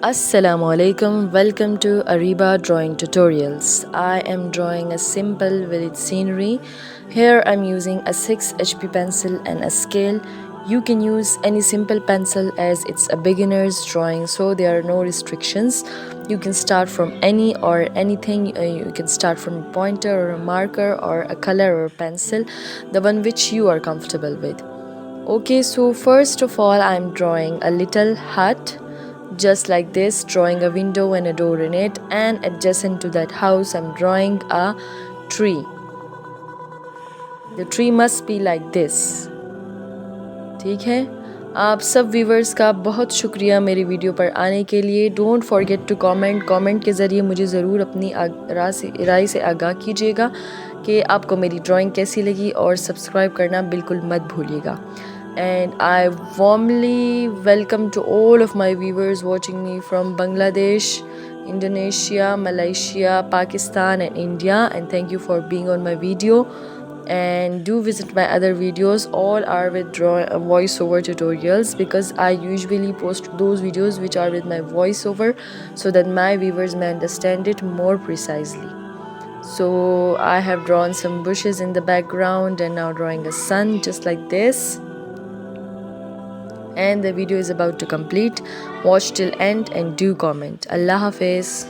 Assalamu alaikum, welcome to Areeba drawing tutorials. I am drawing a simple village scenery. Here I'm using a 6 HP pencil and a scale. You can use any simple pencil as it's a beginner's drawing, so there are no restrictions. You can start from any or anything. You can start from a pointer or a marker or a color or a pencil, the one which you are comfortable with. Okay, so first of all I'm drawing a little hut just like this, drawing a window and a door in it, and adjacent to that house I'm drawing a tree. The tree must be like this. ठीक है, आप सब viewers का बहुत शुक्रिया मेरी video पर आने के लिए. डोंट फॉरगेट टू कमेंट के ज़रिए मुझे ज़रूर अपनी राय से आगाह कीजिएगा कि आपको मेरी ड्राइंग कैसी लगी, और सब्सक्राइब करना बिल्कुल मत भूलिएगा. And I warmly welcome to all of my viewers watching me from Bangladesh, Indonesia, Malaysia, Pakistan and India, and thank you for being on my video. And do visit my other videos, all are with voiceover tutorials, because I usually post those videos which are with my voiceover so that my viewers may understand it more precisely. So I have drawn some bushes in the background and now drawing a sun just like this. And the video is about to complete. Watch till end and do comment. Allah Hafiz.